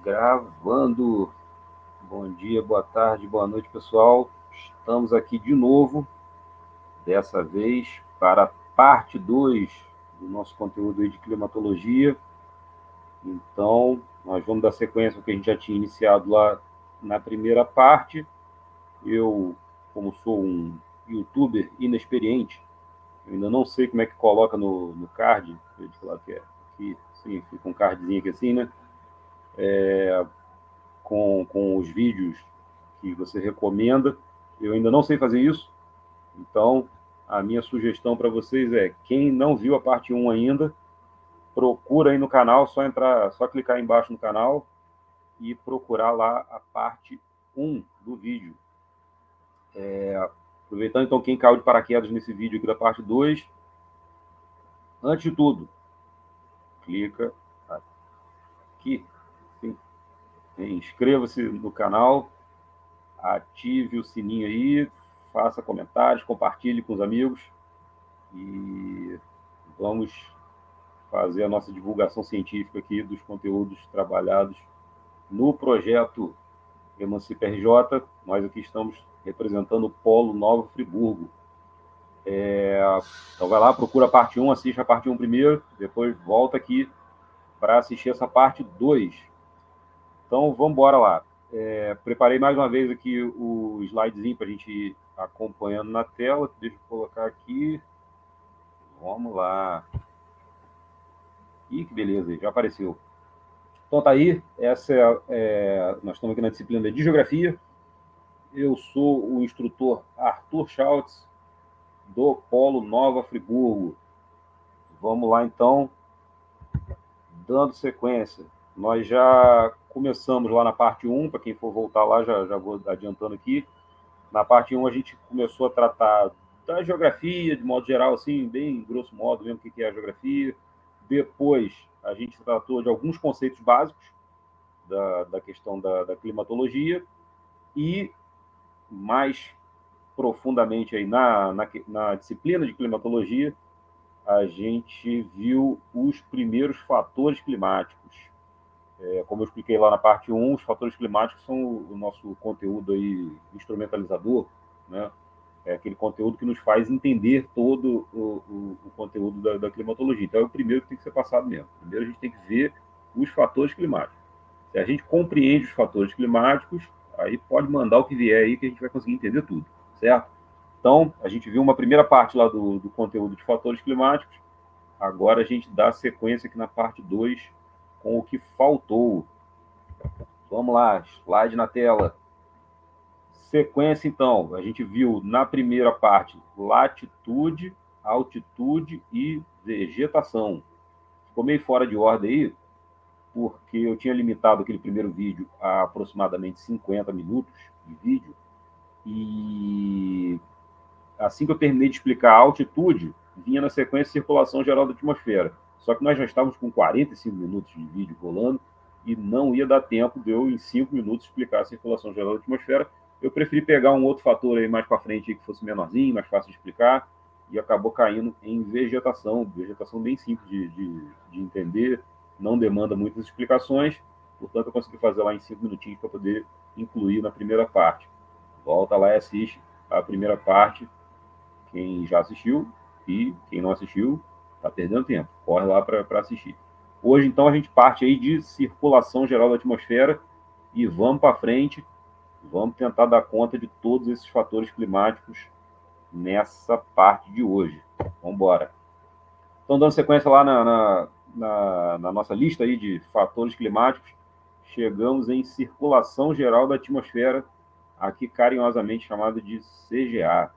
Gravando. Bom dia, boa tarde, boa noite, pessoal. Estamos aqui de novo, dessa vez para a parte 2 do nosso conteúdo aí de climatologia. Então, nós vamos dar sequência ao que a gente já tinha iniciado lá na primeira parte. Eu, como sou um youtuber inexperiente, eu ainda não sei como é que coloca no card, deixa eu falar que é aqui, sim, fica um cardzinho aqui assim, né? Com os vídeos que você recomenda. Eu ainda não sei fazer isso, então a minha sugestão para vocês é: quem não viu a parte 1 ainda, procura aí no canal, só entrar, só clicar embaixo no canal e procurar lá a parte 1 do vídeo. Aproveitando então quem caiu de paraquedas nesse vídeo aqui da parte 2, antes de tudo, clica aqui, inscreva-se no canal, ative o sininho aí, faça comentários, compartilhe com os amigos e vamos fazer a nossa divulgação científica aqui dos conteúdos trabalhados no projeto Emancipa RJ. Nós aqui estamos representando o Polo Nova Friburgo. Então vai lá, procura a parte 1, assiste a parte 1 primeiro, depois volta aqui para assistir essa parte 2. Então vamos embora lá. Preparei mais uma vez aqui o slidezinho para a gente ir acompanhando na tela. Deixa eu colocar aqui. Vamos lá. Ih, que beleza, já apareceu. Então tá aí, nós estamos aqui na disciplina de Geografia. Eu sou o instrutor Arthur Schultz, do Polo Nova Friburgo. Vamos lá então, dando sequência. Nós já começamos lá na parte 1, para quem for voltar lá, já vou adiantando aqui. Na parte 1 a gente começou a tratar da geografia, de modo geral, assim, bem grosso modo, mesmo o que é a geografia. Depois a gente tratou de alguns conceitos básicos da questão da climatologia e mais profundamente aí na disciplina de climatologia, a gente viu os primeiros fatores climáticos. Como eu expliquei lá na parte 1, os fatores climáticos são o nosso conteúdo aí instrumentalizador, né? É aquele conteúdo que nos faz entender todo o conteúdo da climatologia. Então é o primeiro que tem que ser passado mesmo. Primeiro a gente tem que ver os fatores climáticos. Se a gente compreende os fatores climáticos, aí pode mandar o que vier aí que a gente vai conseguir entender tudo, certo? Então, a gente viu uma primeira parte lá do conteúdo de fatores climáticos, agora a gente dá sequência aqui na parte 2 com o que faltou. Vamos lá, slide na tela. Sequência, então, a gente viu na primeira parte latitude, altitude e vegetação. Ficou meio fora de ordem aí, porque eu tinha limitado aquele primeiro vídeo a aproximadamente 50 minutos de vídeo, e assim que eu terminei de explicar a altitude, vinha na sequência circulação geral da atmosfera. Só que nós já estávamos com 45 minutos de vídeo rolando e não ia dar tempo de eu, em 5 minutos, explicar a circulação geral da atmosfera. Eu preferi pegar um outro fator aí mais para frente que fosse menorzinho, mais fácil de explicar, e acabou caindo em vegetação. Vegetação bem simples de entender, não demanda muitas explicações, portanto eu consegui fazer lá em 5 minutinhos para poder incluir na primeira parte. Volta lá e assiste a primeira parte, quem já assistiu, e quem não assistiu está perdendo tempo. Corre lá para assistir. Hoje, então, a gente parte aí de circulação geral da atmosfera e vamos para frente, vamos tentar dar conta de todos esses fatores climáticos nessa parte de hoje. Vamos embora. Então, dando sequência lá na nossa lista aí de fatores climáticos, chegamos em circulação geral da atmosfera, aqui carinhosamente chamada de CGA.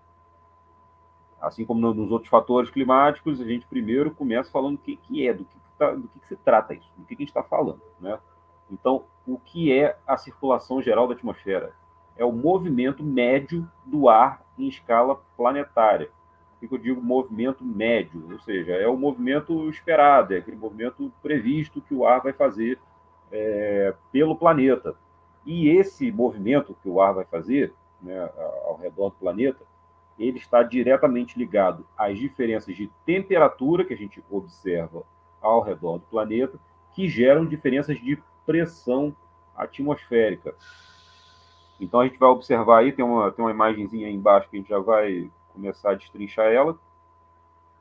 Assim como nos outros fatores climáticos, a gente primeiro começa falando o que é, do que se trata isso, do que a gente está falando, né? Então, o que é a circulação geral da atmosfera? É o movimento médio do ar em escala planetária. O que eu digo movimento médio? Ou seja, é o movimento esperado, é aquele movimento previsto que o ar vai fazer pelo planeta. E esse movimento que o ar vai fazer, né, ao redor do planeta, ele está diretamente ligado às diferenças de temperatura que a gente observa ao redor do planeta, que geram diferenças de pressão atmosférica. Então a gente vai observar aí, tem uma imagenzinha aí embaixo que a gente já vai começar a destrinchar ela,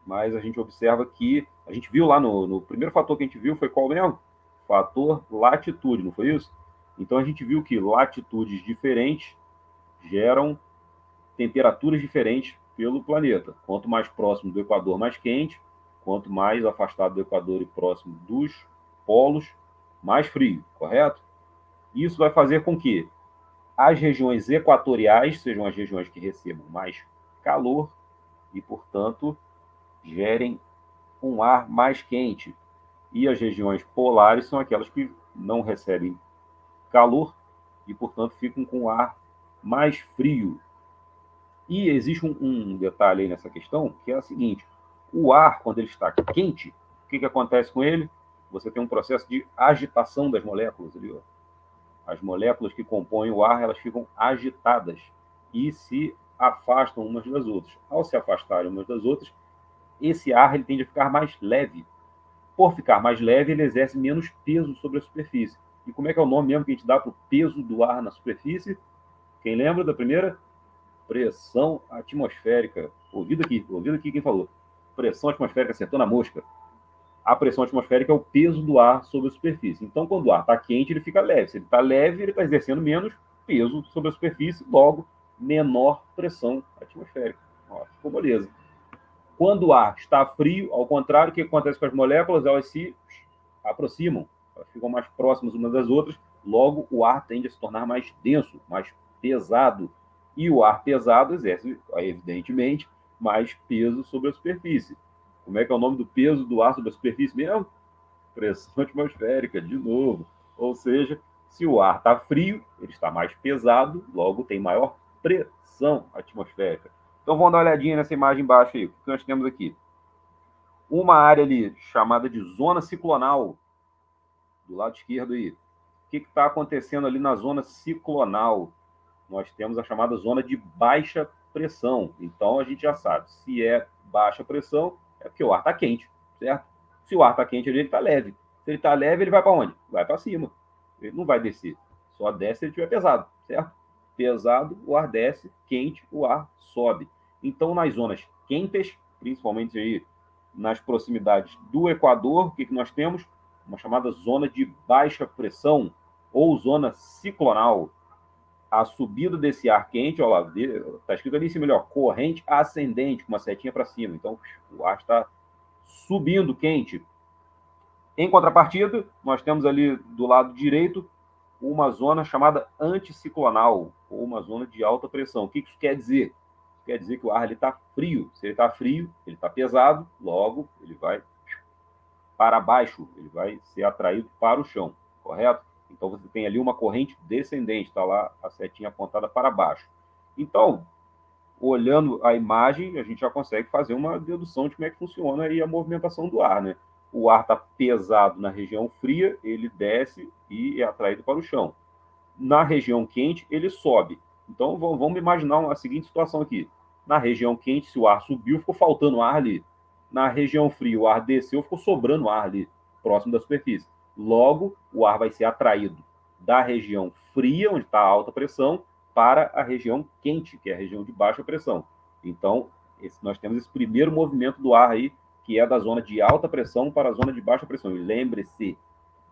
mas a gente observa que, a gente viu lá no primeiro fator que a gente viu foi qual mesmo? Fator latitude, não foi isso? Então a gente viu que latitudes diferentes geram temperaturas diferentes pelo planeta. Quanto mais próximo do Equador, mais quente. Quanto mais afastado do Equador e próximo dos polos, mais frio, correto? Isso vai fazer com que as regiões equatoriais sejam as regiões que recebam mais calor e, portanto, gerem um ar mais quente. E as regiões polares são aquelas que não recebem calor e, portanto, ficam com ar mais frio. E existe um detalhe aí nessa questão, que é o seguinte: o ar, quando ele está quente, o que acontece com ele? Você tem um processo de agitação das moléculas ali, ó. As moléculas que compõem o ar, elas ficam agitadas e se afastam umas das outras. Ao se afastarem umas das outras, esse ar ele tende a ficar mais leve. Por ficar mais leve, ele exerce menos peso sobre a superfície. E como é que é o nome mesmo que a gente dá para o peso do ar na superfície? Quem lembra da primeira? Pressão atmosférica. Ouvido aqui quem falou. Pressão atmosférica, acertou na mosca. A pressão atmosférica é o peso do ar sobre a superfície. Então, quando o ar está quente, ele fica leve. Se ele está leve, ele está exercendo menos peso sobre a superfície, logo, menor pressão atmosférica. Ó, ficou beleza. Quando o ar está frio, ao contrário, o que acontece com as moléculas? Elas se aproximam, elas ficam mais próximas umas das outras, logo o ar tende a se tornar mais denso, mais pesado. E o ar pesado exerce, evidentemente, mais peso sobre a superfície. Como é que é o nome do peso do ar sobre a superfície mesmo? Pressão atmosférica, de novo. Ou seja, se o ar está frio, ele está mais pesado, logo tem maior pressão atmosférica. Então vamos dar uma olhadinha nessa imagem embaixo aí. O que nós temos aqui? Uma área ali chamada de zona ciclonal, do lado esquerdo aí. O que está acontecendo ali na zona ciclonal? Nós temos a chamada zona de baixa pressão. Então a gente já sabe, se é baixa pressão, é porque o ar está quente, certo? Se o ar está quente, ele está leve. Se ele está leve, ele vai para onde? Vai para cima. Ele não vai descer. Só desce se ele estiver pesado, certo? Pesado, o ar desce, quente, o ar sobe. Então, nas zonas quentes, principalmente aí nas proximidades do Equador, o que nós temos? Uma chamada zona de baixa pressão ou zona ciclonal. A subida desse ar quente, olha lá, está escrito ali em cima, ó, corrente ascendente, com uma setinha para cima. Então, o ar está subindo quente. Em contrapartida, nós temos ali do lado direito uma zona chamada anticiclonal, ou uma zona de alta pressão. O que isso quer dizer? Quer dizer que o ar está frio. Se ele está frio, ele está pesado, logo ele vai para baixo, ele vai ser atraído para o chão, correto? Então você tem ali uma corrente descendente, está lá a setinha apontada para baixo. Então, olhando a imagem, a gente já consegue fazer uma dedução de como é que funciona aí a movimentação do ar, né? O ar está pesado na região fria, ele desce e é atraído para o chão. Na região quente, ele sobe. Então, vamos imaginar a seguinte situação aqui. Na região quente, se o ar subiu, ficou faltando ar ali. Na região fria, o ar desceu, ficou sobrando ar ali, próximo da superfície. Logo, o ar vai ser atraído da região fria, onde está a alta pressão, para a região quente, que é a região de baixa pressão. Então, nós temos esse primeiro movimento do ar aí, que é da zona de alta pressão para a zona de baixa pressão. E lembre-se,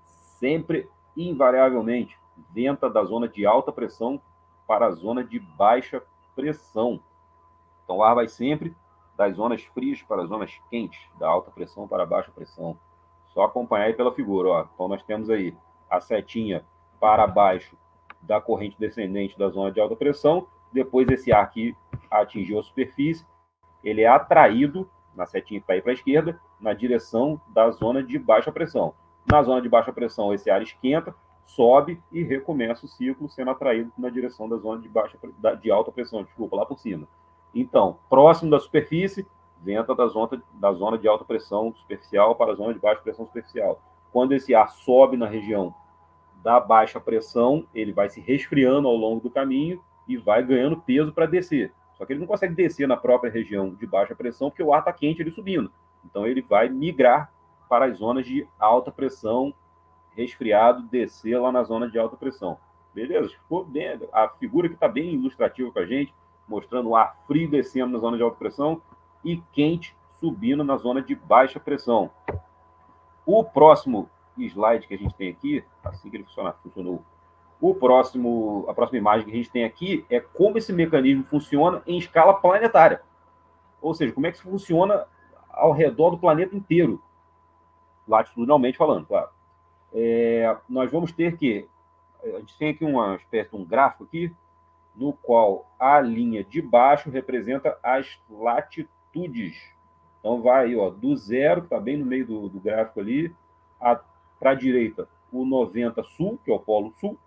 sempre, invariavelmente, venta da zona de alta pressão para a zona de baixa pressão. Então, o ar vai sempre das zonas frias para as zonas quentes, da alta pressão para a baixa pressão. Só acompanhar aí pela figura, ó. Então, nós temos aí a setinha para baixo da corrente descendente da zona de alta pressão. Depois, esse ar que atingiu a superfície, ele é atraído, na setinha que está aí para a esquerda, na direção da zona de baixa pressão. Na zona de baixa pressão, esse ar esquenta, sobe e recomeça o ciclo, sendo atraído na direção da zona de alta pressão, desculpa, lá por cima. Então, próximo da superfície, venta da zona de alta pressão superficial para a zona de baixa pressão superficial. Quando esse ar sobe na região da baixa pressão, ele vai se resfriando ao longo do caminho e vai ganhando peso para descer. Só que ele não consegue descer na própria região de baixa pressão, porque o ar está quente ele subindo. Então, ele vai migrar para as zonas de alta pressão, resfriado descer lá na zona de alta pressão. Beleza? Ficou bem, a figura que está bem ilustrativa com a gente, mostrando o ar frio descendo na zona de alta pressão e quente subindo na zona de baixa pressão. O próximo slide que a gente tem aqui, assim que ele funcionou. A próxima imagem que a gente tem aqui é como esse mecanismo funciona em escala planetária. Ou seja, como é que isso funciona ao redor do planeta inteiro, latitudinalmente falando, claro. Nós vamos ter que... A gente tem aqui uma espécie de um gráfico aqui, no qual a linha de baixo representa as latitudes. Então, vai aí, ó, do zero, que está bem no meio do gráfico ali, para a direita, o 90 sul, que é o polo sul,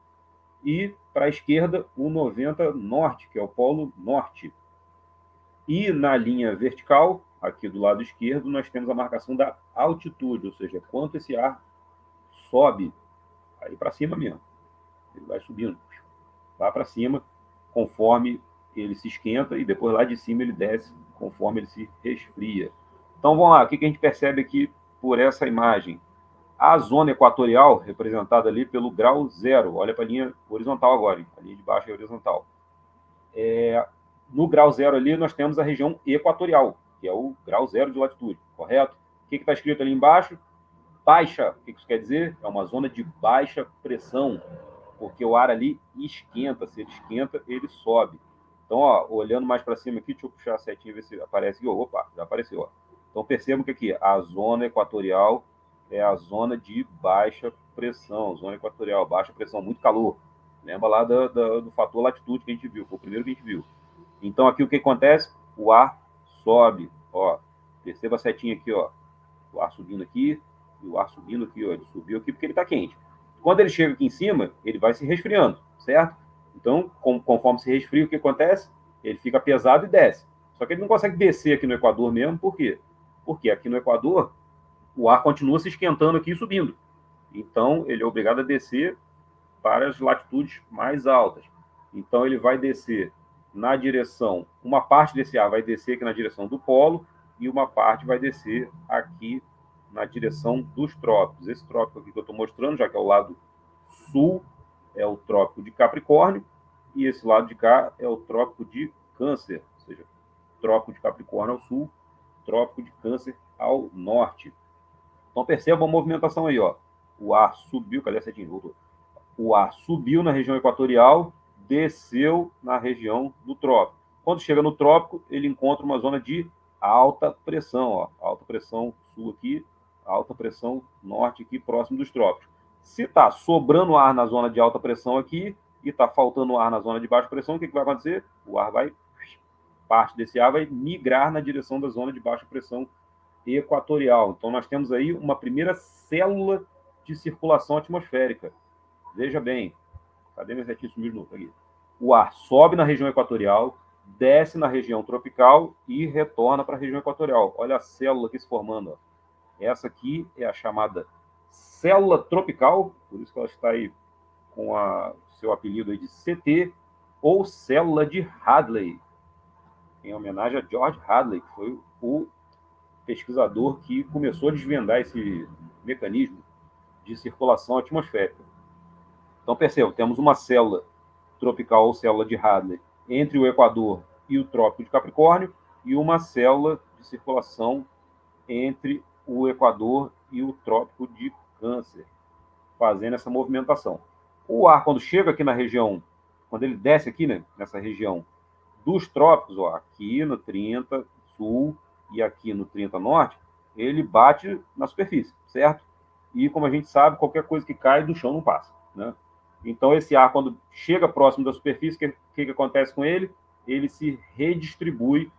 e para a esquerda, o 90 norte, que é o polo norte. E na linha vertical, aqui do lado esquerdo, nós temos a marcação da altitude, ou seja, quanto esse ar sobe, aí para cima mesmo. Ele vai subindo, lá para cima, conforme ele se esquenta, e depois lá de cima ele desce, conforme ele se resfria. Então, vamos lá, o que a gente percebe aqui por essa imagem? A zona equatorial, representada ali pelo grau zero, olha para a linha horizontal agora, hein? A linha de baixo é horizontal. No grau zero ali, nós temos a região equatorial, que é o grau zero de latitude, correto? O que está escrito ali embaixo? Baixa. O que isso quer dizer? É uma zona de baixa pressão, porque o ar ali esquenta. Se ele esquenta, ele sobe. Então, ó, olhando mais para cima aqui, deixa eu puxar a setinha e ver se aparece aqui. Opa, já apareceu. Ó. Então, percebam que aqui a zona equatorial é a zona de baixa pressão. Zona equatorial, baixa pressão, muito calor. Lembra lá do fator latitude que a gente viu, foi o primeiro que a gente viu. Então, aqui o que acontece? O ar sobe. Ó, perceba a setinha aqui, ó. O ar subindo aqui, e o ar subindo aqui, ó. Ele subiu aqui porque ele está quente. Quando ele chega aqui em cima, ele vai se resfriando, certo? Então, conforme se resfria, o que acontece? Ele fica pesado e desce. Só que ele não consegue descer aqui no Equador mesmo, por quê? Porque aqui no Equador, o ar continua se esquentando aqui e subindo. Então, ele é obrigado a descer para as latitudes mais altas. Então, ele vai descer na direção... Uma parte desse ar vai descer aqui na direção do polo e uma parte vai descer aqui na direção dos trópicos. Esse trópico aqui que eu estou mostrando, já que é o lado sul, é o trópico de Capricórnio, e esse lado de cá é o trópico de Câncer, ou seja, trópico de Capricórnio ao sul, trópico de Câncer ao norte. Então, perceba a movimentação aí, ó. O ar subiu, cadê a setinha? Voltou. O ar subiu na região equatorial, desceu na região do trópico. Quando chega no trópico, ele encontra uma zona de alta pressão, ó. Alta pressão sul aqui, alta pressão norte aqui, próximo dos trópicos. Se está sobrando ar na zona de alta pressão aqui e está faltando ar na zona de baixa pressão, o que vai acontecer? O ar vai... Parte desse ar vai migrar na direção da zona de baixa pressão equatorial. Então, nós temos aí uma primeira célula de circulação atmosférica. Veja bem, cadê minha setinha sumiu de novo? Aqui. O ar sobe na região equatorial, desce na região tropical e retorna para a região equatorial. Olha a célula aqui se formando. Ó. Essa aqui é a chamada célula tropical, por isso que ela está aí com seu apelido aí de CT, ou célula de Hadley, em homenagem a George Hadley, que foi o pesquisador que começou a desvendar esse mecanismo de circulação atmosférica. Então, percebam, temos uma célula tropical ou célula de Hadley entre o Equador e o Trópico de Capricórnio e uma célula de circulação entre o Equador e o Trópico de Câncer, fazendo essa movimentação. O ar, quando chega aqui na região, quando ele desce aqui, né, nessa região dos trópicos, ó, aqui no 30 sul e aqui no 30 norte, ele bate na superfície, certo? E, como a gente sabe, qualquer coisa que cai do chão não passa, né? Então, esse ar, quando chega próximo da superfície, o que acontece com ele? Ele se redistribui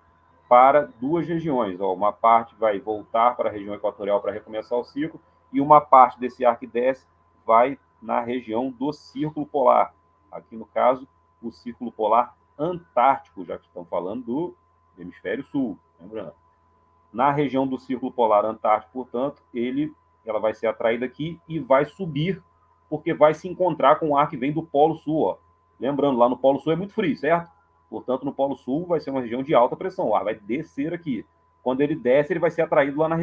para duas regiões. Ó, uma parte vai voltar para a região equatorial para recomeçar o ciclo, e uma parte desse ar que desce vai na região do Círculo Polar. Aqui, no caso, o Círculo Polar Antártico, já que estamos falando do hemisfério sul, lembrando. Na região do Círculo Polar Antártico, portanto, ela vai ser atraída aqui e vai subir, porque vai se encontrar com o ar que vem do Polo Sul. Ó. Lembrando, lá no Polo Sul é muito frio, certo? Portanto, no Polo Sul vai ser uma região de alta pressão. O ar vai descer aqui. Quando ele desce, ele vai ser atraído lá para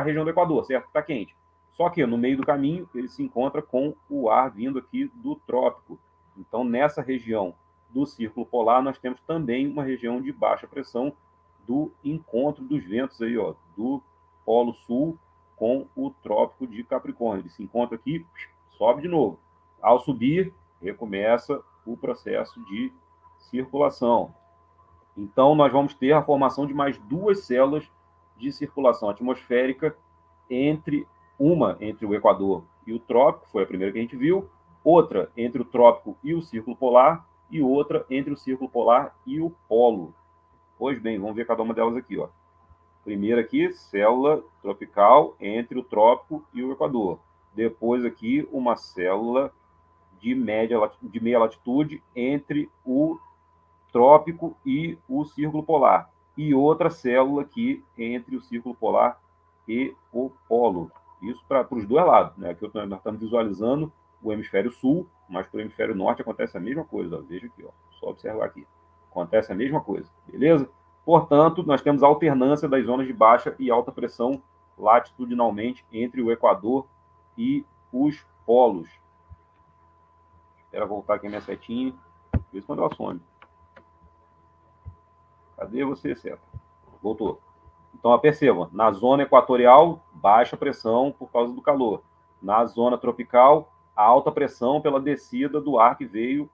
a região do Equador, certo? Está quente. Só que no meio do caminho ele se encontra com o ar vindo aqui do trópico. Então, nessa região do Círculo Polar, nós temos também uma região de baixa pressão do encontro dos ventos aí, ó, do Polo Sul com o Trópico de Capricórnio. Ele se encontra aqui, sobe de novo. Ao subir, recomeça o processo de circulação. Então, nós vamos ter a formação de mais duas células de circulação atmosférica entre o Equador e o Trópico, foi a primeira que a gente viu, outra entre o Trópico e o Círculo Polar e outra entre o Círculo Polar e o Polo. Pois bem, vamos ver cada uma delas aqui, ó. Primeiro aqui, célula tropical entre o Trópico e o Equador. Depois aqui, uma célula de meia latitude entre o Trópico e o Círculo Polar. E outra célula aqui entre o Círculo Polar e o Polo. Isso para os dois lados, né? Aqui nós estamos visualizando o hemisfério sul, mas para o hemisfério norte acontece a mesma coisa. Ó. Veja aqui, ó. Só observar aqui. Acontece a mesma coisa, beleza? Portanto, nós temos a alternância das zonas de baixa e alta pressão latitudinalmente entre o Equador e os polos. Espera voltar aqui a minha setinha. Vê quando ela some. Cadê você, seta? Voltou. Então, percebam, na zona equatorial, baixa pressão por causa do calor. Na zona tropical, alta pressão pela descida do ar que veio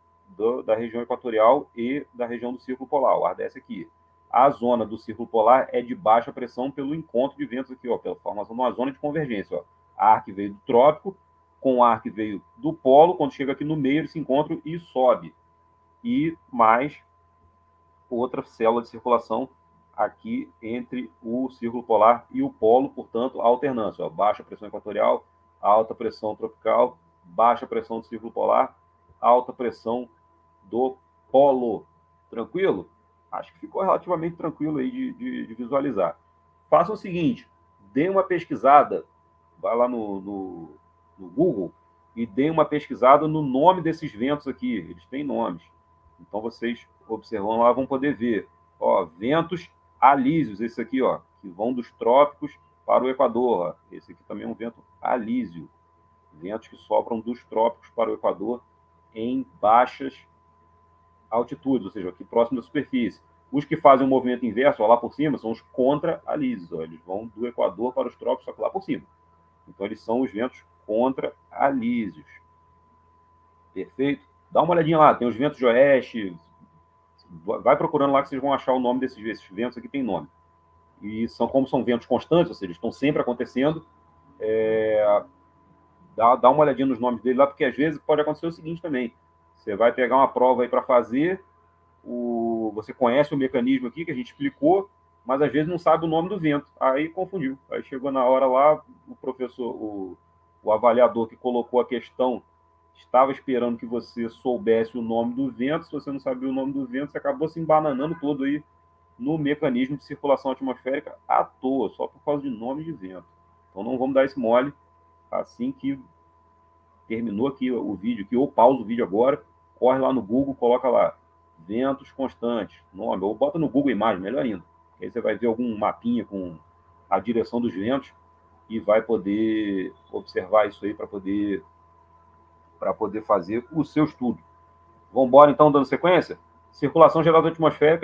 da região equatorial e da região do Círculo Polar. O ar desce aqui. A zona do Círculo Polar é de baixa pressão pelo encontro de ventos aqui, ó, pela formação de uma zona de convergência. Ó. Ar que veio do trópico com ar que veio do polo, quando chega aqui no meio, eles se encontram e sobe. E mais outra célula de circulação aqui entre o Círculo Polar e o Polo, portanto, a alternância. Ó, baixa pressão equatorial, alta pressão tropical, baixa pressão do Círculo Polar, alta pressão do Polo. Tranquilo? Acho que ficou relativamente tranquilo aí de visualizar. Faça o seguinte, dê uma pesquisada, vai lá no Google e dê uma pesquisada no nome desses ventos aqui. Eles têm nomes. Então, vocês observando lá vão poder ver. Ó, ventos alísios, esse aqui, ó, que vão dos trópicos para o Equador. Ó. Esse aqui também é um vento alísio. Ventos que sopram dos trópicos para o Equador em baixas altitudes, ou seja, aqui próximo da superfície. Os que fazem o movimento inverso, ó, lá por cima, são os contra-alísios. Eles vão do Equador para os trópicos, só que lá por cima. Então, eles são os ventos contra-alísios. Perfeito? Dá uma olhadinha lá, tem os ventos de oeste. Vai procurando lá que vocês vão achar o nome desses ventos aqui, tem nome. E como são ventos constantes, ou seja, estão sempre acontecendo, dá uma olhadinha nos nomes dele lá, porque às vezes pode acontecer o seguinte também. Você vai pegar uma prova aí para fazer, você conhece o mecanismo aqui que a gente explicou, mas às vezes não sabe o nome do vento. Aí confundiu. Aí chegou na hora lá, o professor, o avaliador que colocou a questão estava esperando que você soubesse o nome do vento. Se você não sabia o nome do vento, você acabou se embananando todo aí no mecanismo de circulação atmosférica à toa, só por causa de nome de vento. Então não vamos dar esse mole. Assim que terminou aqui o vídeo, aqui, ou pausa o vídeo agora, corre lá no Google, coloca lá ventos constantes, nome, ou bota no Google Imagem, melhor ainda. Aí você vai ver algum mapinha com a direção dos ventos e vai poder observar isso aí para poder fazer o seu estudo. Vamos embora, então, dando sequência? Circulação geral da atmosfera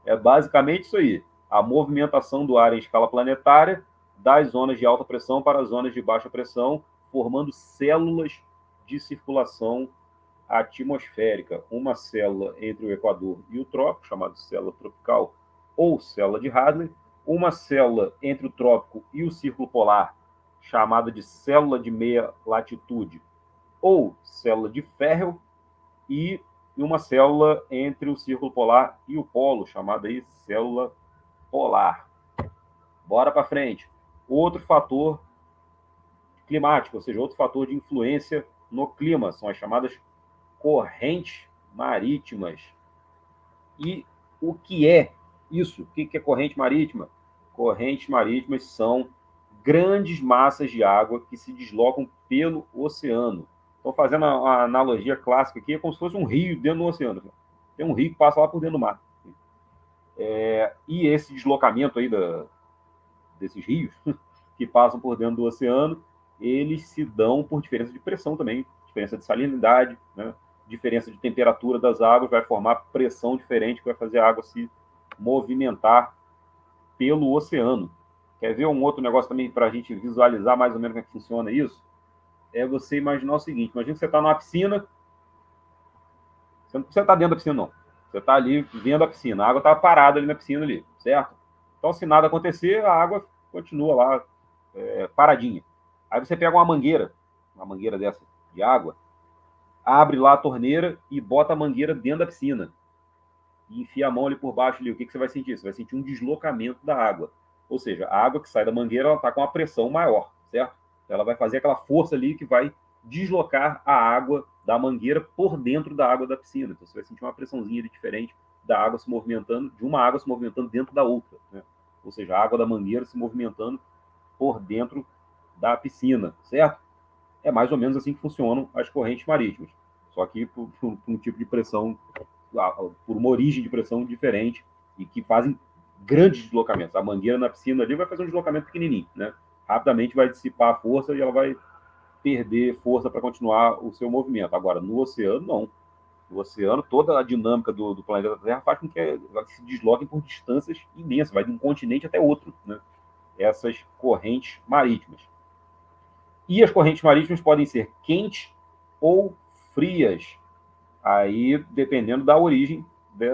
é basicamente isso aí. A movimentação do ar em escala planetária das zonas de alta pressão para as zonas de baixa pressão, formando células de circulação atmosférica. Uma célula entre o Equador e o Trópico, chamada célula tropical ou célula de Hadley. Uma célula entre o Trópico e o Círculo Polar, chamada de célula de meia latitude ou célula de Ferrel, e uma célula entre o Círculo Polar e o Polo, chamada aí célula polar. Bora para frente. Outro fator climático, ou seja, outro fator de influência no clima, são as chamadas correntes marítimas. E o que é isso? O que é corrente marítima? Correntes marítimas são grandes massas de água que se deslocam pelo oceano. Estou fazendo a analogia clássica aqui, é como se fosse um rio dentro do oceano. Tem um rio que passa lá por dentro do mar. E esse deslocamento aí desses rios, que passam por dentro do oceano, eles se dão por diferença de pressão também, diferença de salinidade, né? Diferença de temperatura das águas, vai formar pressão diferente, que vai fazer a água se movimentar pelo oceano. Quer ver um outro negócio também para a gente visualizar mais ou menos como é que funciona isso? É você imaginar o seguinte: imagina que você está numa piscina, você não precisa estar dentro da piscina, não. Você está ali vendo a piscina, a água está parada ali na piscina, ali, certo? Então, se nada acontecer, a água continua lá paradinha. Aí você pega uma mangueira dessa de água, abre lá a torneira e bota a mangueira dentro da piscina. E enfia a mão ali por baixo ali. O que você vai sentir? Você vai sentir um deslocamento da água. Ou seja, a água que sai da mangueira está com uma pressão maior, certo? Ela vai fazer aquela força ali que vai deslocar a água da mangueira por dentro da água da piscina. Então você vai sentir uma pressãozinha ali diferente da água se movimentando, de uma água se movimentando dentro da outra, né? Ou seja, a água da mangueira se movimentando por dentro da piscina, certo? É mais ou menos assim que funcionam as correntes marítimas, só que por um tipo de pressão, por uma origem de pressão diferente e que fazem grandes deslocamentos. A mangueira na piscina ali vai fazer um deslocamento pequenininho, né? Rapidamente vai dissipar a força e ela vai perder força para continuar o seu movimento. Agora, no oceano, não. No oceano, toda a dinâmica do planeta Terra faz com que ela se desloquem por distâncias imensas, vai de um continente até outro, né? Essas correntes marítimas. E as correntes marítimas podem ser quentes ou frias, aí dependendo da origem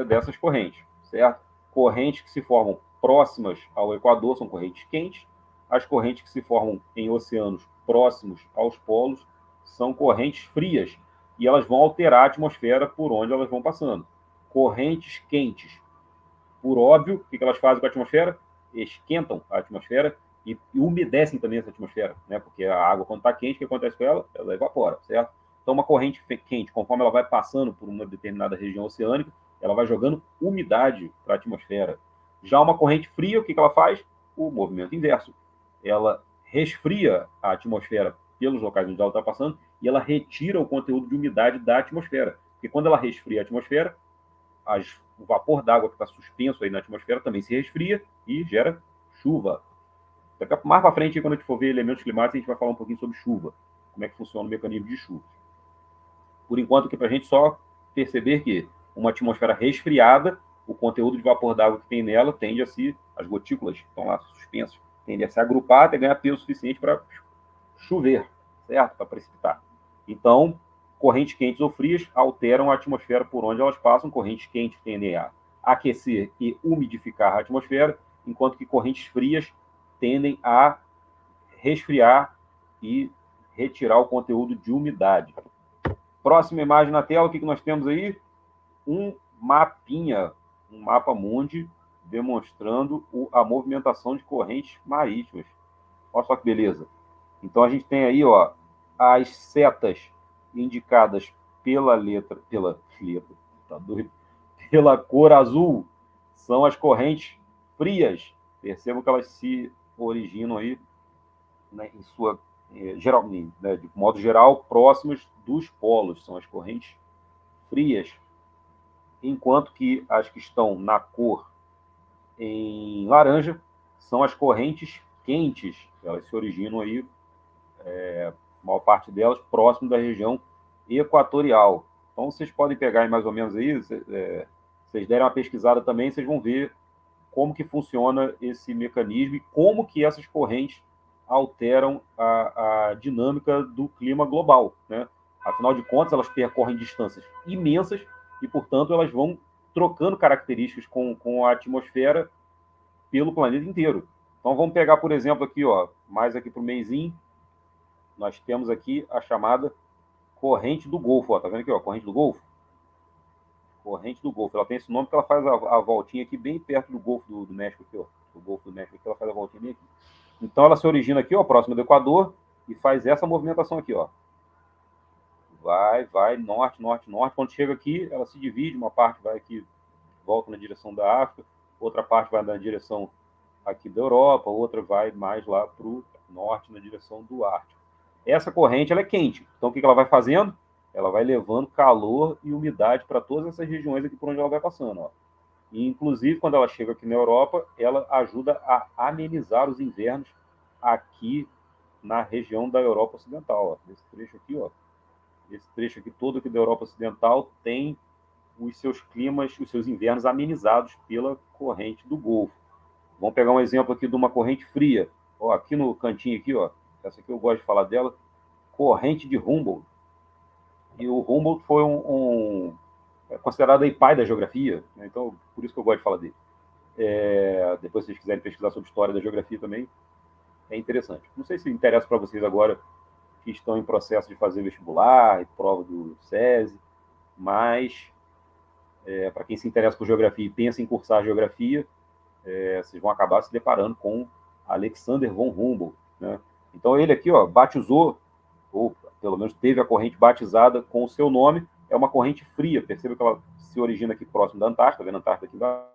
dessas correntes, certo? Correntes que se formam próximas ao Equador são correntes quentes, as correntes que se formam em oceanos próximos aos polos são correntes frias, e elas vão alterar a atmosfera por onde elas vão passando. Correntes quentes, por óbvio, o que elas fazem com a atmosfera? Esquentam a atmosfera e umedecem também essa atmosfera, né? Porque a água, quando está quente, o que acontece com ela? Ela evapora, certo? Então, uma corrente quente, conforme ela vai passando por uma determinada região oceânica, ela vai jogando umidade para a atmosfera. Já uma corrente fria, o que ela faz? O movimento inverso. Ela resfria a atmosfera pelos locais onde ela está passando e ela retira o conteúdo de umidade da atmosfera. Porque quando ela resfria a atmosfera, o vapor d'água que está suspenso aí na atmosfera também se resfria e gera chuva. Mais para frente, quando a gente for ver elementos climáticos, a gente vai falar um pouquinho sobre chuva, como é que funciona o mecanismo de chuva. Por enquanto, aqui para a gente só perceber que uma atmosfera resfriada, o conteúdo de vapor d'água que tem nela tende a se, as gotículas que estão lá suspensas, tendem a se agrupar até ganhar peso suficiente para chover, certo? Para precipitar. Então, correntes quentes ou frias alteram a atmosfera por onde elas passam. Correntes quentes tendem a aquecer e umidificar a atmosfera, enquanto que correntes frias tendem a resfriar e retirar o conteúdo de umidade. Próxima imagem na tela, o que nós temos aí? Um mapinha, um mapa mundi demonstrando a movimentação de correntes marítimas. Olha só que beleza. Então a gente tem aí, ó, as setas indicadas tá doido? Pela cor azul, são as correntes frias. Percebam que elas se originam aí, né, em sua geralmente, né, de modo geral, próximas dos polos, são as correntes frias, enquanto que as que estão na cor em laranja são as correntes quentes, elas se originam aí, a maior parte delas próximo da região equatorial. Então vocês podem pegar aí mais ou menos aí, vocês derem uma pesquisada também, vocês vão ver como que funciona esse mecanismo e como que essas correntes alteram a dinâmica do clima global, né? Afinal de contas, elas percorrem distâncias imensas e, portanto, elas vão trocando características com a atmosfera pelo planeta inteiro. Então, vamos pegar, por exemplo, aqui, ó, mais aqui para o meizinho, nós temos aqui a chamada corrente do Golfo. Ó, tá vendo aqui, ó, corrente do Golfo? Corrente do Golfo. Ela tem esse nome porque ela faz a voltinha aqui bem perto do Golfo do México, aqui, ó. O Golfo do México aqui, ela faz a voltinha bem aqui. Então ela se origina aqui, ó, próximo do Equador, e faz essa movimentação aqui, ó. Vai, norte, norte, norte. Quando chega aqui, ela se divide, uma parte vai aqui, volta na direção da África, outra parte vai na direção aqui da Europa, outra vai mais lá para o norte, na direção do Ártico. Essa corrente, ela é quente. Então o que ela vai fazendo? Ela vai levando calor e umidade para todas essas regiões aqui por onde ela vai passando, ó. E, inclusive, quando ela chega aqui na Europa, ela ajuda a amenizar os invernos aqui na região da Europa Ocidental. Ó. Esse trecho aqui, ó, esse trecho aqui todo aqui da Europa Ocidental tem os seus climas, os seus invernos amenizados pela corrente do Golfo. Vamos pegar um exemplo aqui de uma corrente fria. Ó, aqui no cantinho aqui, ó, essa aqui eu gosto de falar dela, corrente de Humboldt. E o Humboldt foi é considerado aí pai da geografia, né? Então por isso que eu gosto de falar dele. Depois, se vocês quiserem pesquisar sobre história da geografia também, é interessante. Não sei se interessa para vocês agora que estão em processo de fazer vestibular e prova do SESI, mas para quem se interessa por geografia e pensa em cursar geografia, vocês vão acabar se deparando com Alexander von Humboldt, né? Então ele aqui, ó, batizou, ou pelo menos teve a corrente batizada com o seu nome, é uma corrente fria, perceba que ela se origina aqui próximo da Antártida, vendo a Antártida aqui da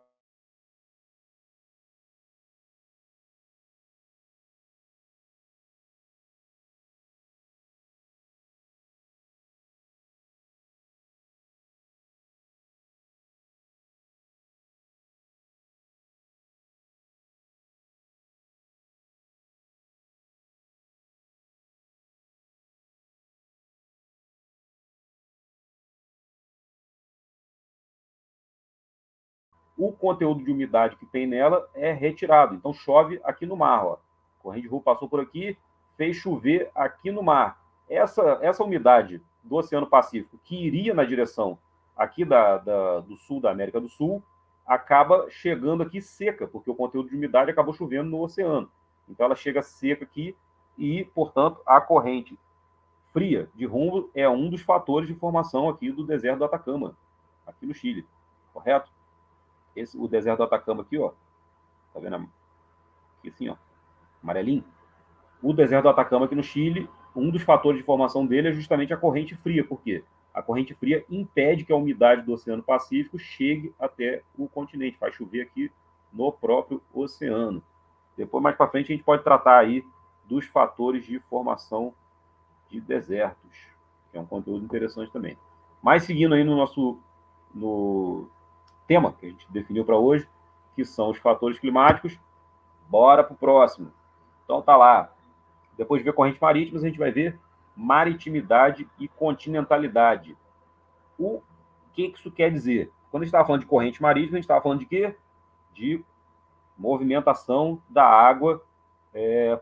o conteúdo de umidade que tem nela é retirado. Então chove aqui no mar. Ó. A corrente de Ruhr passou por aqui, fez chover aqui no mar. Essa umidade do Oceano Pacífico, que iria na direção aqui do sul da América do Sul, acaba chegando aqui seca, porque o conteúdo de umidade acabou chovendo no oceano. Então ela chega seca aqui e, portanto, a corrente fria de Humboldt é um dos fatores de formação aqui do deserto do Atacama, aqui no Chile, correto? O deserto do Atacama aqui, ó, tá vendo? Aqui assim, ó, amarelinho. O deserto do Atacama aqui no Chile, um dos fatores de formação dele é justamente a corrente fria. Por quê? A corrente fria impede que a umidade do Oceano Pacífico chegue até o continente, faz chover aqui no próprio oceano. Depois, mais para frente, a gente pode tratar aí dos fatores de formação de desertos, que é um conteúdo interessante também. Mas seguindo aí no tema que a gente definiu para hoje, que são os fatores climáticos, bora para o próximo. Então tá lá. Depois de ver correntes marítimas, a gente vai ver maritimidade e continentalidade. O que isso quer dizer? Quando a gente estava falando de corrente marítima, a gente estava falando de quê? De movimentação da água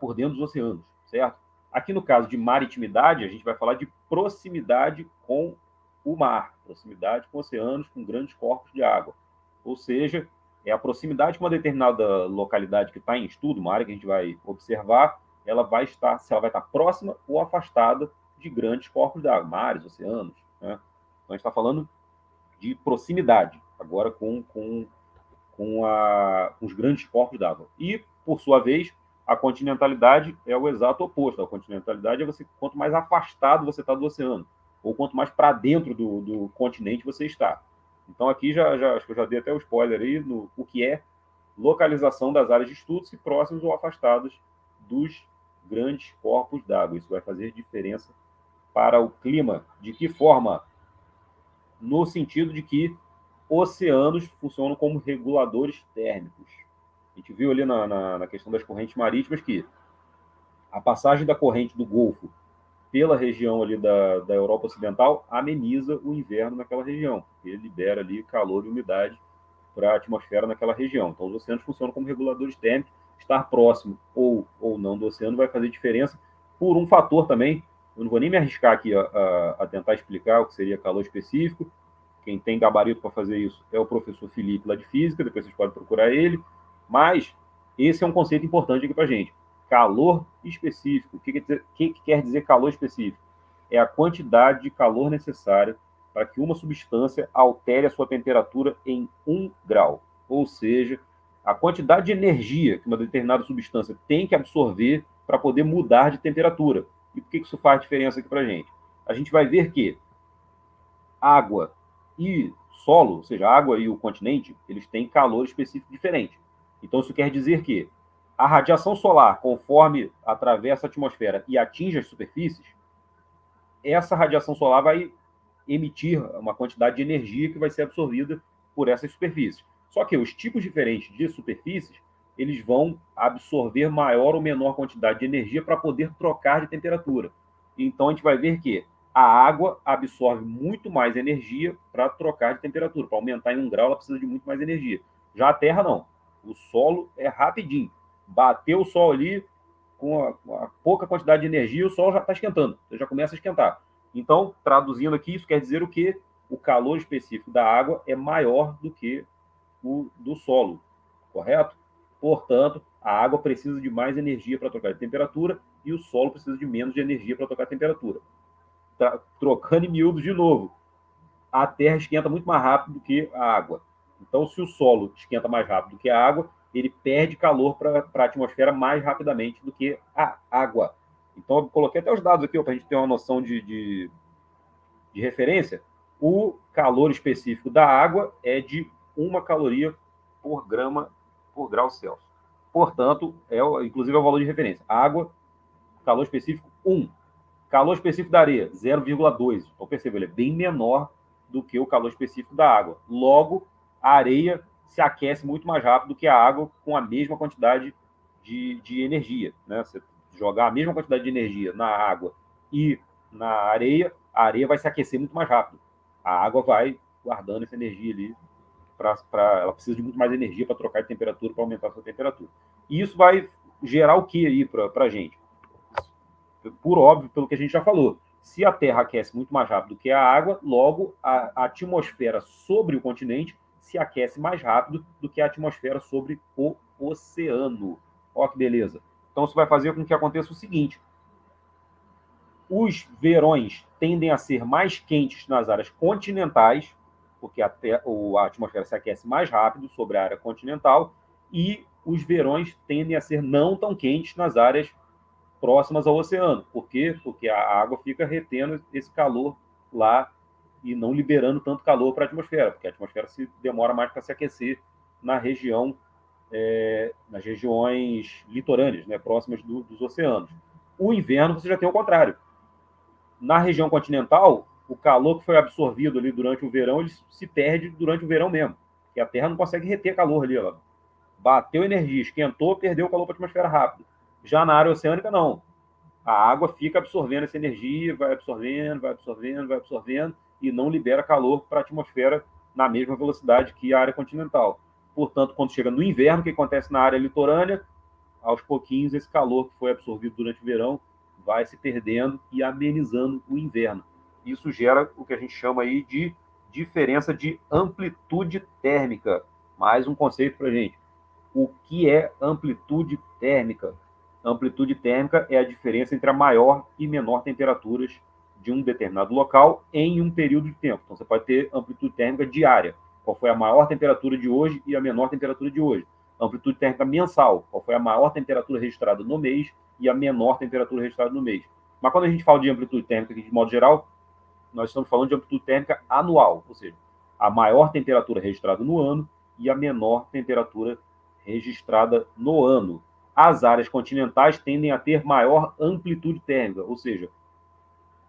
por dentro dos oceanos, certo? Aqui no caso de maritimidade, a gente vai falar de proximidade com o mar, proximidade com oceanos, com grandes corpos de água. Ou seja, é a proximidade com uma determinada localidade que está em estudo, uma área que a gente vai observar, ela vai estar, se ela vai estar próxima ou afastada de grandes corpos de água, mares, oceanos, né? Então a gente está falando de proximidade, agora com os grandes corpos d'água. E, por sua vez, a continentalidade é o exato oposto. A continentalidade é você, quanto mais afastado você está do oceano, ou quanto mais para dentro do continente você está. Então, aqui acho que eu já dei até o spoiler aí no o que é localização das áreas de estudo, se próximas ou afastadas dos grandes corpos d'água. Isso vai fazer diferença para o clima. De que forma? No sentido de que oceanos funcionam como reguladores térmicos. A gente viu ali na questão das correntes marítimas que a passagem da corrente do Golfo pela região ali da Europa Ocidental ameniza o inverno naquela região, porque ele libera ali calor e umidade para a atmosfera naquela região. Então, os oceanos funcionam como reguladores térmicos. Estar próximo ou não do oceano vai fazer diferença por um fator também. Eu não vou nem me arriscar aqui a tentar explicar o que seria calor específico. Quem tem gabarito para fazer isso é o professor Felipe, lá de Física, depois vocês podem procurar ele. Mas esse é um conceito importante aqui para a gente. Calor específico. O que quer dizer calor específico? É a quantidade de calor necessária para que uma substância altere a sua temperatura em 1 grau. Ou seja, a quantidade de energia que uma determinada substância tem que absorver para poder mudar de temperatura. E por que isso faz diferença aqui para a gente? A gente vai ver que água e solo, ou seja, a água e o continente, eles têm calor específico diferente. Então, isso quer dizer que a radiação solar, conforme atravessa a atmosfera e atinge as superfícies, essa radiação solar vai emitir uma quantidade de energia que vai ser absorvida por essas superfícies. Só que os tipos diferentes de superfícies eles vão absorver maior ou menor quantidade de energia para poder trocar de temperatura. Então, a gente vai ver que a água absorve muito mais energia para trocar de temperatura. Para aumentar em 1 grau, ela precisa de muito mais energia. Já a Terra, não. O solo é rapidinho. Bateu o sol ali, com a pouca quantidade de energia, o sol já está esquentando. Já começa a esquentar. Então, traduzindo aqui, isso quer dizer o quê? O calor específico da água é maior do que o do solo, correto? Portanto, a água precisa de mais energia para trocar de temperatura e o solo precisa de menos de energia para trocar de temperatura. Trocando em miúdos de novo, a Terra esquenta muito mais rápido do que a água. Então, se o solo esquenta mais rápido do que a água, ele perde calor para a atmosfera mais rapidamente do que a água. Então, eu coloquei até os dados aqui para a gente ter uma noção de referência. O calor específico da água é de 1 caloria por grama por grau Celsius. Portanto, inclusive é o valor de referência. Água, calor específico 1. Calor específico da areia, 0,2. Então, perceba, ele é bem menor do que o calor específico da água. Logo, a areia se aquece muito mais rápido do que a água com a mesma quantidade de energia. Né? Você jogar a mesma quantidade de energia na água e na areia, a areia vai se aquecer muito mais rápido. A água vai guardando essa energia ali. Ela precisa de muito mais energia para trocar de temperatura, para aumentar a sua temperatura. E isso vai gerar o que aí para a gente? Por óbvio, pelo que a gente já falou. Se a Terra aquece muito mais rápido que a água, logo a atmosfera sobre o continente se aquece mais rápido do que a atmosfera sobre o oceano. Olha que beleza. Então, isso vai fazer com que aconteça o seguinte: os verões tendem a ser mais quentes nas áreas continentais, porque a atmosfera se aquece mais rápido sobre a área continental, e os verões tendem a ser não tão quentes nas áreas próximas ao oceano. Por quê? Porque a água fica retendo esse calor lá e não liberando tanto calor para a atmosfera, porque a atmosfera se demora mais para se aquecer na região, nas regiões litorâneas, né, próximas dos oceanos. O inverno você já tem o contrário. Na região continental, o calor que foi absorvido ali durante o verão, ele se perde durante o verão mesmo, porque a Terra não consegue reter calor ali. Ela bateu energia, esquentou, perdeu o calor para a atmosfera rápido. Já na área oceânica, não. A água fica absorvendo essa energia, vai absorvendo, vai absorvendo, vai absorvendo, e não libera calor para a atmosfera na mesma velocidade que a área continental. Portanto, quando chega no inverno, o que acontece na área litorânea? Aos pouquinhos, esse calor que foi absorvido durante o verão vai se perdendo e amenizando o inverno. Isso gera o que a gente chama aí de diferença de amplitude térmica. Mais um conceito para a gente. O que é amplitude térmica? Amplitude térmica é a diferença entre a maior e menor temperaturas de um determinado local em um período de tempo. Então, você pode ter amplitude térmica diária. Qual foi a maior temperatura de hoje e a menor temperatura de hoje? Amplitude térmica mensal. Qual foi a maior temperatura registrada no mês e a menor temperatura registrada no mês? Mas quando a gente fala de amplitude térmica, de modo geral, nós estamos falando de amplitude térmica anual, ou seja, a maior temperatura registrada no ano e a menor temperatura registrada no ano. As áreas continentais tendem a ter maior amplitude térmica, ou seja,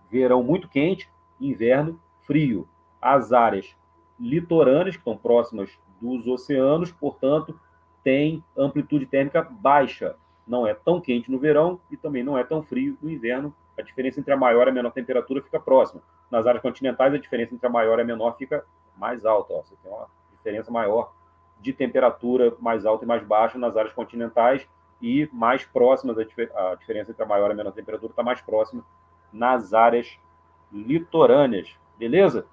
verão muito quente, inverno frio. As áreas litorâneas, que estão próximas dos oceanos, portanto, têm amplitude térmica baixa. Não é tão quente no verão e também não é tão frio no inverno. A diferença entre a maior e a menor temperatura fica próxima. Nas áreas continentais, a diferença entre a maior e a menor fica mais alta. Você tem uma diferença maior de temperatura mais alta e mais baixa nas áreas continentais e mais próximas, a diferença entre a maior e a menor temperatura está mais próxima nas áreas litorâneas. Beleza?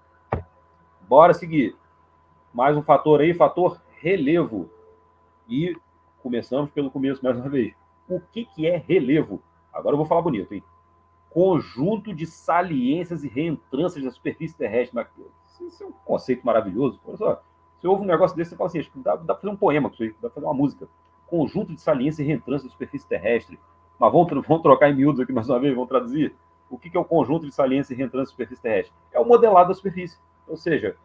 Bora seguir. Mais um fator aí, fator relevo. E começamos pelo começo mais uma vez. O que é relevo? Agora eu vou falar bonito, hein? Conjunto de saliências e reentrâncias da superfície terrestre. Isso é um conceito maravilhoso. Olha só, você ouve um negócio desse, você fala assim, acho que dá para fazer um poema com isso aí, dá para fazer uma música. Conjunto de saliências e reentrâncias da superfície terrestre. Mas vamos trocar em miúdos aqui mais uma vez, vamos traduzir. O que é o conjunto de saliências e reentrâncias da superfície terrestre? É o modelado da superfície. Ou seja,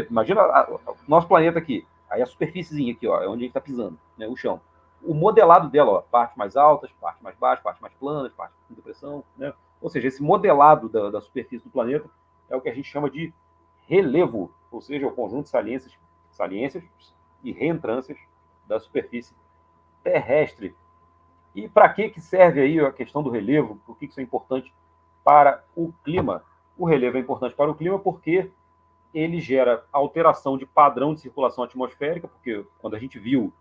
imagina o nosso planeta aqui, aí a superfíciezinha aqui, ó, é onde a gente está pisando, né, o chão. O modelado dela, ó, partes mais altas, partes mais baixas, partes mais planas, partes com depressão, né? Ou seja, esse modelado da superfície do planeta é o que a gente chama de relevo, ou seja, o conjunto de saliências e reentrâncias da superfície terrestre. E para que serve aí a questão do relevo? Por que isso é importante para o clima? O relevo é importante para o clima porque ele gera alteração de padrão de circulação atmosférica, porque quando a gente viu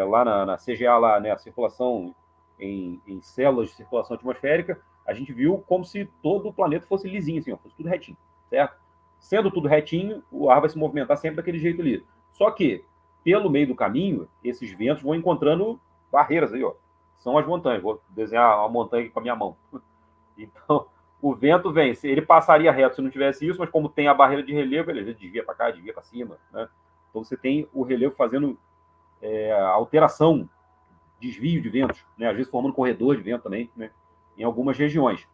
lá na CGA, lá, né, a circulação em células de circulação atmosférica, a gente viu como se todo o planeta fosse lisinho, assim, ó, fosse tudo retinho, certo? Sendo tudo retinho, o ar vai se movimentar sempre daquele jeito ali. Só que, pelo meio do caminho, esses ventos vão encontrando barreiras aí, ó. São as montanhas. Vou desenhar uma montanha aqui com a minha mão. Então, o vento vem. Ele passaria reto se não tivesse isso, mas como tem a barreira de relevo, ele desvia para cá, desvia para cima, né? Então, você tem o relevo fazendo alteração, desvio de ventos, né? Às vezes formando corredor de vento também, né? Em algumas regiões.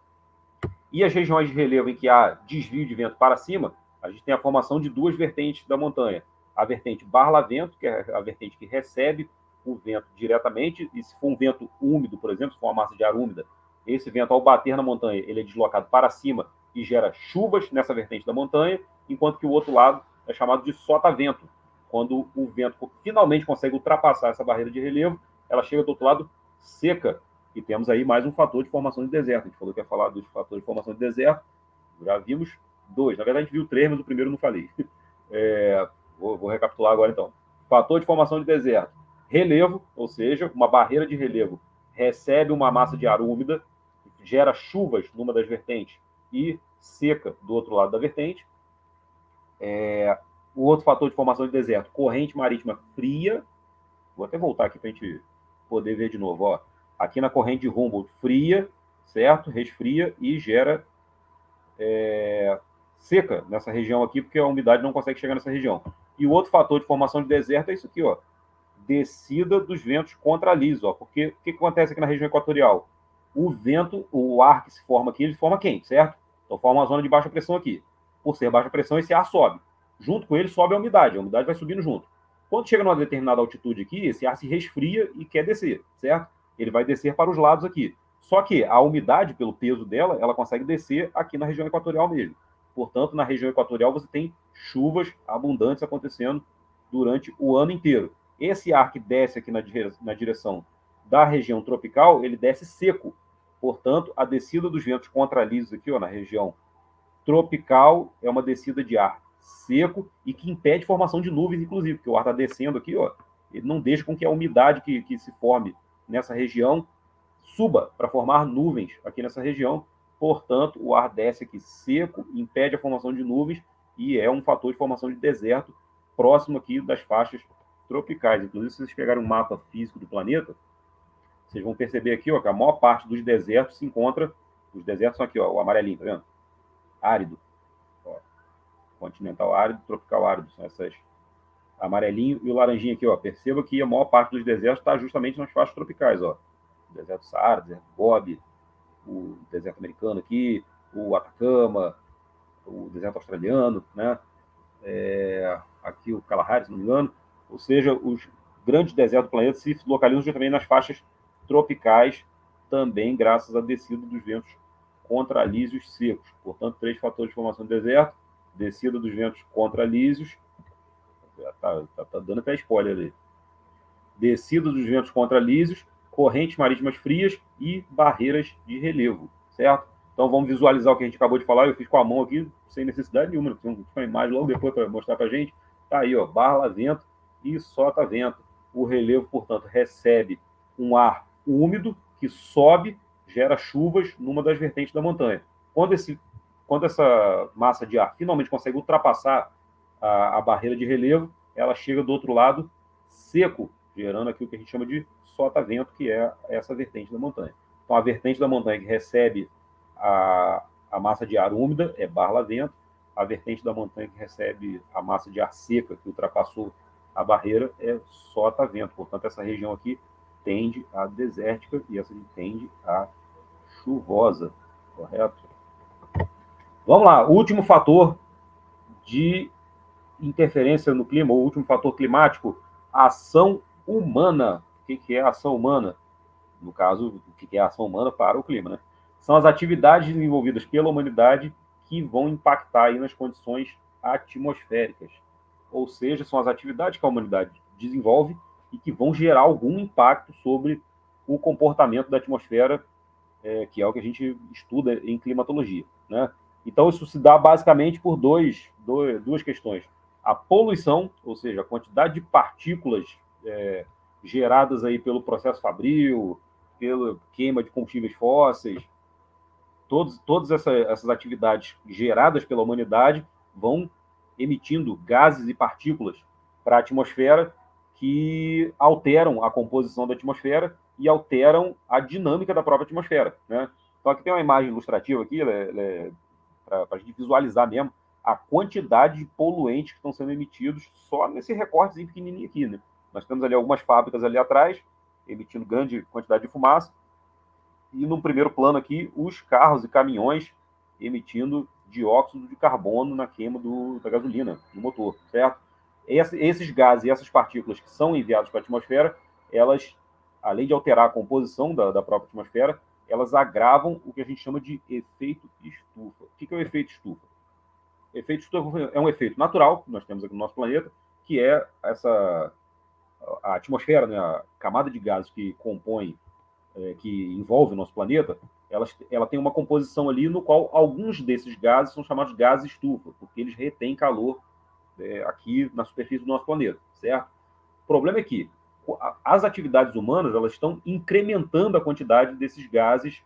E as regiões de relevo em que há desvio de vento para cima, a gente tem a formação de duas vertentes da montanha. A vertente barlavento, que é a vertente que recebe o vento diretamente, e se for um vento úmido, por exemplo, se for uma massa de ar úmida, esse vento, ao bater na montanha, ele é deslocado para cima e gera chuvas nessa vertente da montanha, enquanto que o outro lado é chamado de sotavento. Quando o vento finalmente consegue ultrapassar essa barreira de relevo, ela chega do outro lado seca, e temos aí mais um fator de formação de deserto. A gente falou que ia falar dos fatores de formação de deserto, já vimos dois. Na verdade, a gente viu três, mas o primeiro não falei. Vou recapitular agora, então. Fator de formação de deserto. Relevo, ou seja, uma barreira de relevo recebe uma massa de ar úmida, gera chuvas numa das vertentes e seca do outro lado da vertente. O outro fator de formação de deserto, corrente marítima fria. Vou até voltar aqui para a gente poder ver de novo. Ó. Aqui na corrente de Humboldt, fria, certo? Resfria e gera seca nessa região aqui, porque a umidade não consegue chegar nessa região. E o outro fator de formação de deserto é isso aqui, ó. Descida dos ventos contralisos, ó. Porque o que acontece aqui na região equatorial? O vento, o ar que se forma aqui, ele forma quente, certo? Então forma uma zona de baixa pressão aqui. Por ser baixa pressão, esse ar sobe. Junto com ele sobe a umidade vai subindo junto. Quando chega numa determinada altitude aqui, esse ar se resfria e quer descer, certo? Ele vai descer para os lados aqui. Só que a umidade, pelo peso dela, ela consegue descer aqui na região equatorial mesmo. Portanto, na região equatorial você tem chuvas abundantes acontecendo durante o ano inteiro. Esse ar que desce aqui na direção da região tropical, ele desce seco. Portanto, a descida dos ventos contralisos aqui, ó, na região tropical, é uma descida de ar seco e que impede formação de nuvens, inclusive, porque o ar está descendo aqui, ó, ele não deixa com que a umidade que se forme nessa região suba para formar nuvens aqui nessa região. Portanto, o ar desce aqui seco, impede a formação de nuvens e é um fator de formação de deserto próximo aqui das faixas tropicais. Inclusive, se vocês pegarem um mapa físico do planeta, vocês vão perceber aqui, ó, que a maior parte dos desertos se encontra, os desertos são aqui, ó, o amarelinho, tá vendo? Árido. Ó, continental árido, tropical árido, são essas amarelinho e o laranjinho aqui, ó. Perceba que a maior parte dos desertos está justamente nas faixas tropicais, ó. O deserto Saara, o deserto Gobi, o deserto americano aqui, o Atacama, o deserto australiano, né? Aqui o Kalahari, se não me engano. Ou seja, os grandes desertos do planeta se localizam justamente nas faixas tropicais, também graças à descida dos ventos contralísios secos. Portanto, três fatores de formação do deserto: descida dos ventos contralísios, tá dando até spoiler ali. Descida dos ventos contralísios, correntes marítimas frias e barreiras de relevo, certo? Então vamos visualizar o que a gente acabou de falar. Eu fiz com a mão aqui, sem necessidade nenhuma. Tem uma imagem logo depois para mostrar para a gente. Tá aí, ó, barlavento e sotavento. O relevo, portanto, recebe um ar úmido que sobe, gera chuvas numa das vertentes da montanha. Quando essa massa de ar finalmente consegue ultrapassar a barreira de relevo, ela chega do outro lado seco, gerando aqui o que a gente chama de sotavento, que é essa vertente da montanha. Então, a vertente da montanha que recebe a massa de ar úmida é barlavento, a vertente da montanha que recebe a massa de ar seca, que ultrapassou a barreira, é sotavento. Portanto, essa região aqui tende a desértica e essa tende a chuvosa, correto? Vamos lá, o último fator de interferência no clima, o último fator climático, ação humana. O que é a ação humana? No caso, o que é a ação humana para o clima, né? São as atividades desenvolvidas pela humanidade que vão impactar aí nas condições atmosféricas. Ou seja, são as atividades que a humanidade desenvolve e que vão gerar algum impacto sobre o comportamento da atmosfera, que é o que a gente estuda em climatologia, né? Então, isso se dá basicamente por duas questões. A poluição, ou seja, a quantidade de partículas geradas aí pelo processo fabril, pela queima de combustíveis fósseis, todas essas atividades geradas pela humanidade vão emitindo gases e partículas para a atmosfera que alteram a composição da atmosfera e alteram a dinâmica da própria atmosfera, né? Então, aqui tem uma imagem ilustrativa aqui, para a gente visualizar mesmo a quantidade de poluentes que estão sendo emitidos só nesse recortezinho pequenininho aqui, né? Nós temos ali algumas fábricas ali atrás, emitindo grande quantidade de fumaça, e no primeiro plano aqui, os carros e caminhões emitindo dióxido de carbono na queima da gasolina, do motor, certo? Esses gases e essas partículas que são enviadas para a atmosfera, elas, além de alterar a composição da própria atmosfera, elas agravam o que a gente chama de efeito estufa. O que é o efeito estufa? O efeito estufa é um efeito natural que nós temos aqui no nosso planeta, que é a atmosfera, né, a camada de gases que compõe que envolve o nosso planeta, ela tem uma composição ali no qual alguns desses gases são chamados gases estufa, porque eles retêm calor aqui na superfície do nosso planeta, certo? O problema é que as atividades humanas elas estão incrementando a quantidade desses gases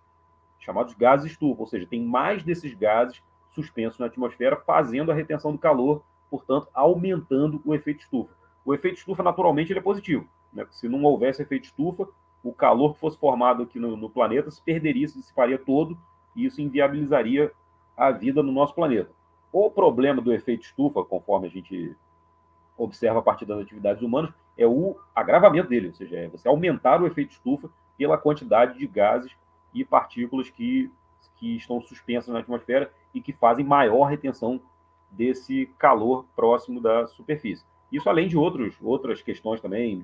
chamados gases estufa, ou seja, tem mais desses gases suspensos na atmosfera fazendo a retenção do calor, portanto, aumentando o efeito estufa. O efeito estufa, naturalmente, ele é positivo, né? Se não houvesse efeito estufa, o calor que fosse formado aqui no planeta se perderia, se dissiparia todo, e isso inviabilizaria a vida no nosso planeta. O problema do efeito estufa, conforme a gente observa a partir das atividades humanas, é o agravamento dele, ou seja, é você aumentar o efeito estufa pela quantidade de gases e partículas que estão suspensas na atmosfera e que fazem maior retenção desse calor próximo da superfície. Isso além de outras questões também,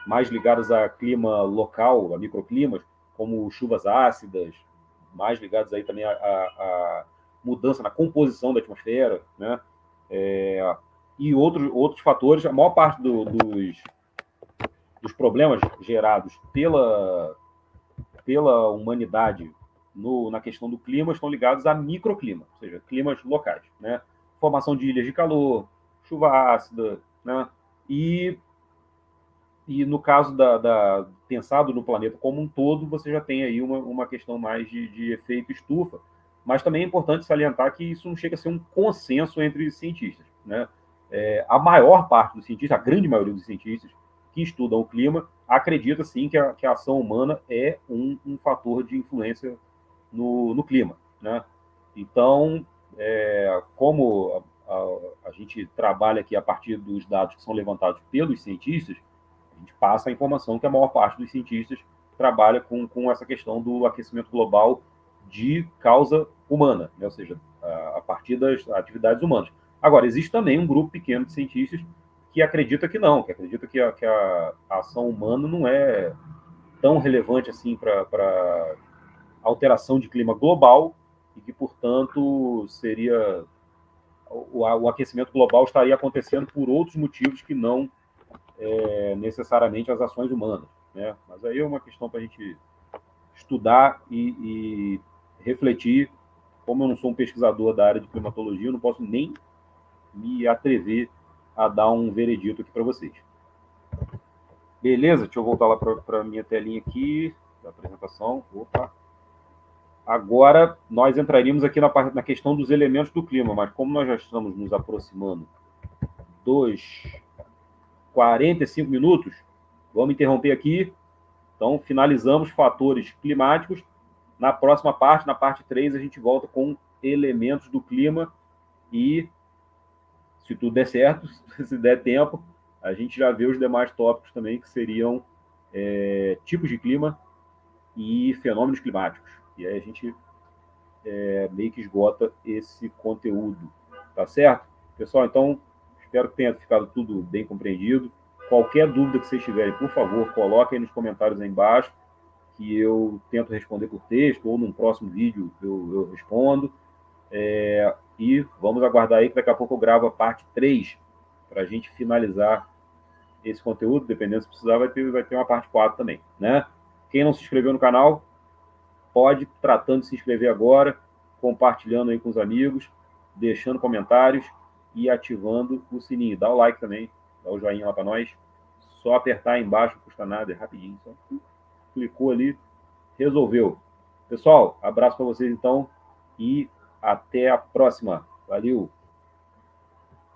mais ligadas a clima local, a microclimas, como chuvas ácidas, mais ligadas aí também a mudança na composição da atmosfera, né? E outros fatores. A maior parte dos problemas gerados pela humanidade na questão do clima estão ligados a microclima, ou seja, climas locais, né? Formação de ilhas de calor, chuva ácida, né? E no caso pensado no planeta como um todo, você já tem aí uma questão mais de efeito estufa, mas também é importante salientar que isso não chega a ser um consenso entre cientistas, né? A maior parte dos cientistas, a grande maioria dos cientistas que estudam o clima, acredita sim que a ação humana é um fator de influência no clima, né? Então, como a gente trabalha aqui a partir dos dados que são levantados pelos cientistas, a gente passa a informação que a maior parte dos cientistas trabalha com essa questão do aquecimento global de causa humana, né? Ou seja, a partir das atividades humanas. Agora, existe também um grupo pequeno de cientistas que acredita que não, que acredita que a ação humana não é tão relevante assim para alteração de clima global e que, portanto, seria o aquecimento global estaria acontecendo por outros motivos que não necessariamente as ações humanas, né? Mas aí é uma questão para a gente estudar e refletir. Como eu não sou um pesquisador da área de climatologia, eu não posso nem me atrever a dar um veredito aqui para vocês. Beleza? Deixa eu voltar lá para a minha telinha aqui da apresentação. Opa! Agora, nós entraríamos aqui na questão dos elementos do clima, mas como nós já estamos nos aproximando dos 45 minutos, vamos interromper aqui. Então, finalizamos fatores climáticos. Na próxima parte, na parte 3, a gente volta com elementos do clima e, se tudo der certo, se der tempo, a gente já vê os demais tópicos também, que seriam tipos de clima e fenômenos climáticos. E aí a gente meio que esgota esse conteúdo, tá certo? Pessoal, então, espero que tenha ficado tudo bem compreendido. Qualquer dúvida que vocês tiverem, por favor, coloquem aí nos comentários aí embaixo, que eu tento responder por texto, ou num próximo vídeo eu respondo. E vamos aguardar aí que daqui a pouco eu gravo a parte 3, para a gente finalizar esse conteúdo, dependendo se precisar, vai ter uma parte 4 também, né? Quem não se inscreveu no canal, pode tratando de se inscrever agora, compartilhando aí com os amigos, deixando comentários e ativando o sininho. Dá o like também, dá o joinha lá para nós. Só apertar aí embaixo, não custa nada, é rapidinho. Só clicou ali, resolveu. Pessoal, abraço para vocês então e até a próxima. Valeu!